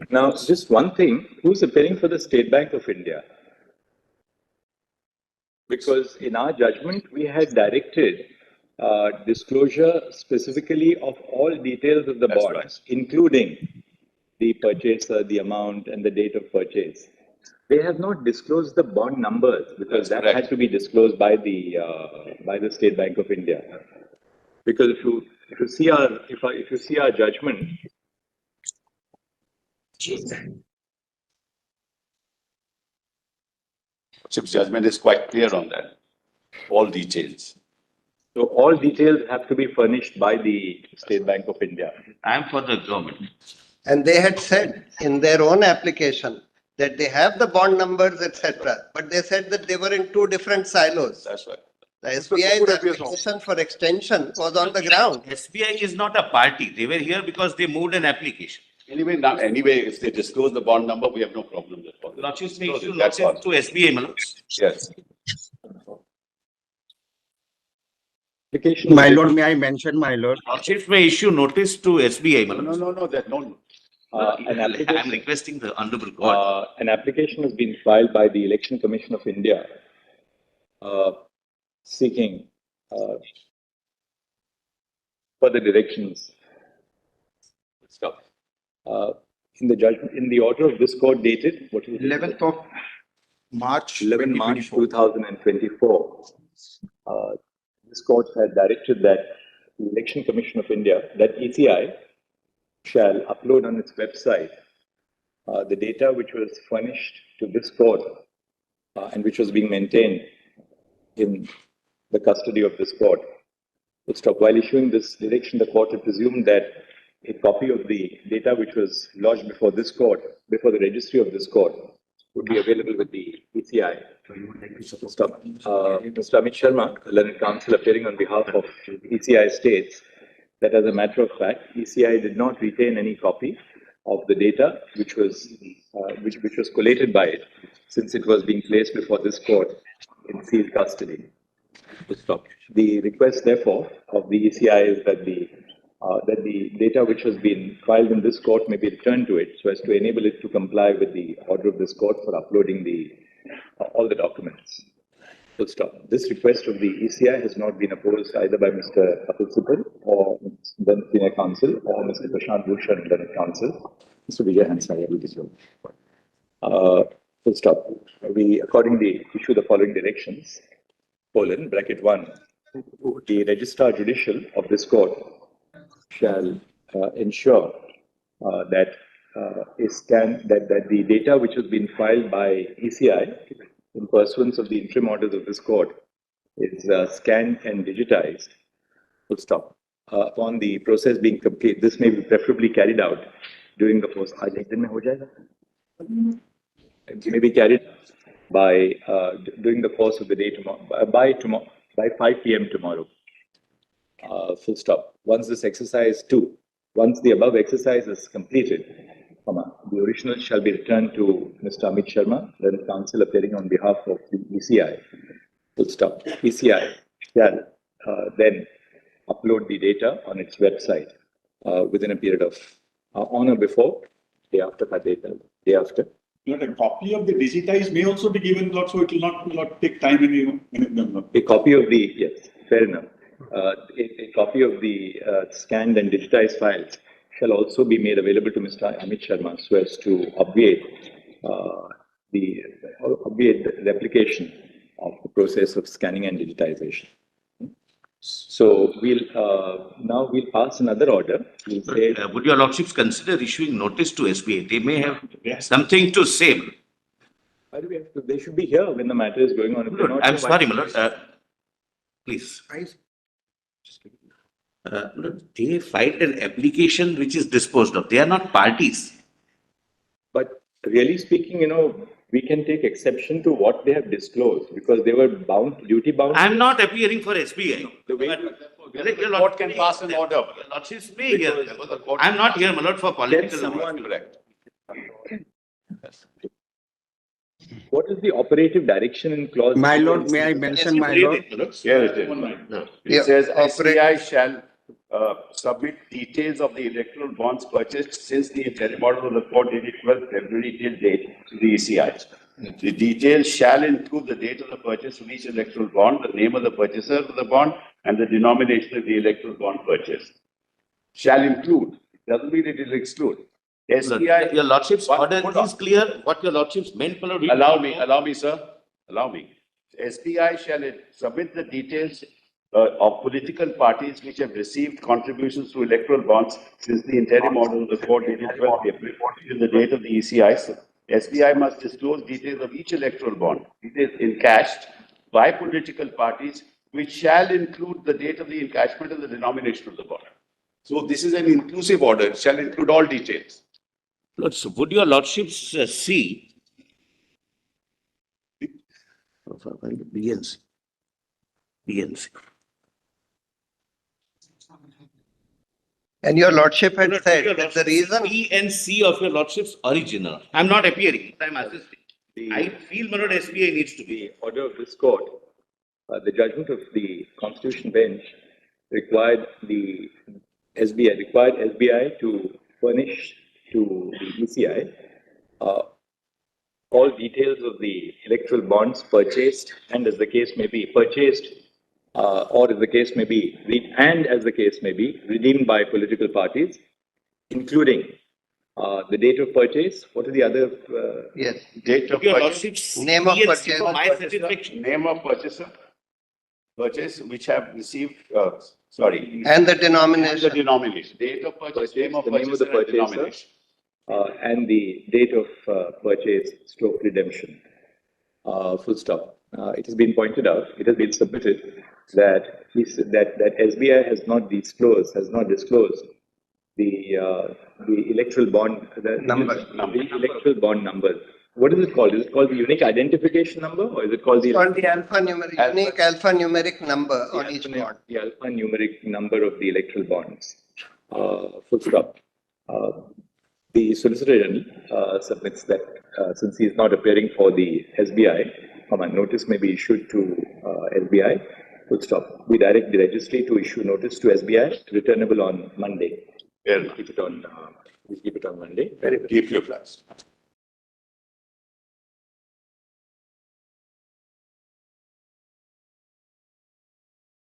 Now, just one thing, who's appearing for the State Bank of India? Because in our judgment, we had directed disclosure specifically of all details of the bonds, including the purchaser, the amount, and the date of purchase. They have not disclosed the bond numbers because that had to be disclosed by the State Bank of India. Because if you see our judgment, Chip's judgment is quite clear on that. All details. so all details have to be furnished by the State Bank of India. I am for the government. And they had said in their own application that they have the bond numbers, etc. But they said that they were in two different silos. That's right. The SBI's application for extension was on the ground. SBI is not a party. They were here because they moved an application. Anyway, if they disclose the bond number, we have no problem with it. Lordships may issue That's notice all. to SBI, my lords. Yes. Application. My lord, may I mention, my lord? Lordships may issue notice to SBI, my No, lords. there's no. I'm requesting the Honorable God. An application has been filed by the Election Commission of India seeking further directions. Stop. In the judgment, in the order of this court dated, what is it? 11th of March. 11 March 2024. This court had directed that the Election Commission of India, that ECI, shall upload on its website the data which was furnished to this court and which was being maintained in the custody of this court. While issuing this direction, the court had presumed that a copy of the data which was lodged before this court, before the registry of this court, would be available with the ECI. Mr. Amit Sharma, learned counsel appearing on behalf of ECI, states that as a matter of fact, ECI did not retain any copy of the data which was collated by it, since it was being placed before this court in sealed custody. The request, therefore, of the ECI is that the data which has been filed in this court may be returned to it, so as to enable it to comply with the order of this court for uploading all the documents. This request of the ECI has not been opposed either by Mr. Kapil Sibal or then Senior Counsel or Mr. Prashant Bhushan, Learned Counsel. Mr. Vijay Hansaya will be so. We accordingly issue the following directions. (1) The Registrar Judicial of this court shall ensure that the data which has been filed by ECI in pursuance of the interim orders of this court is scanned and digitized. Upon the process being complete, this may be preferably carried out during the course. It may be carried by during the course of the day tomorrow, by 5 p.m. tomorrow. Once the above exercise is completed, the original shall be returned to Mr. Amit Sharma, then counsel appearing on behalf of the ECI. ECI shall then upload the data on its website within a period of on or before, day after. A copy of the digitized may also be given, so it will not take time. A copy of the, yes, fair enough. A copy of the scanned and digitized files shall also be made available to Mr. Amit Sharma so as to obviate the replication of the process of scanning and digitization. So now we'll pass another order. We'll say, would your lordships consider issuing notice to SBI? They may have something to say. why do we have to? They should be here when the matter is going on. If they're not I'm here, sorry, why- my lord. Please. They filed an application which is disposed of. They are not parties. But really speaking, we can take exception to what they have disclosed because they were duty bound. I'm not appearing for SBI. The way The court can pass an order. Your lordships may hear. I'm not here, my lord, for political. someone- Correct. What is the operative direction in clause? My lord, may I mention, my lord? Here it is. Yeah, It says SBI shall submit details of the electoral bonds purchased since the interim order of the court dated 12 February till date to the ECI. The details shall include the date of the purchase of each electoral bond, the name of the purchaser of the bond, and the denomination of the electoral bond purchased. Shall include, doesn't mean it will exclude. SBI. Your Lordship's order Hold on. is clear. What your Lordship's meant for a Allow me, sir. Allow me. SBI shall submit the details of political parties which have received contributions to electoral bonds since the interim order of the court dated 12th April till the date of the ECI. So SBI must disclose details of each electoral bond, details encashed by political parties, which shall include the date of the encashment and the denomination of the bond. So this is an inclusive order. It shall include all details. So would your Lordships see BNC. And your lordship had said that the reason, B and C of your Lordship's original. I'm not appearing, I'm assisting. I feel Manoj SBI needs to be. The order of this court, the judgment of the Constitution bench required the SBI to furnish to the ECI all details of the electoral bonds purchased and as the case may be purchased or as the case may be redeemed by political parties, including the date of purchase. What are the other? yes, Date of Your purchase. Lordship's Name of B and C purchase. for my satisfaction. Name of purchaser, purchase which have received, and the the denomination. denomination, date of purchase, name of the name of the purchaser and purchaser. denomination. And the date of purchase / redemption. Full stop. It has been pointed out, it has been submitted that SBI has not disclosed the electoral bond Number. The electoral bond number. What is it called? Is it called the unique identification number, or is it called the It's called the unique alphanumeric number on each bond. the alphanumeric number of the electoral bonds? Full stop. The Solicitor General submits that since he is not appearing for the SBI, a notice may be issued to SBI. Full stop. We direct the registry to issue notice to SBI, returnable on Monday. Fair enough. Keep it on. We keep it on Monday. Keep your flags.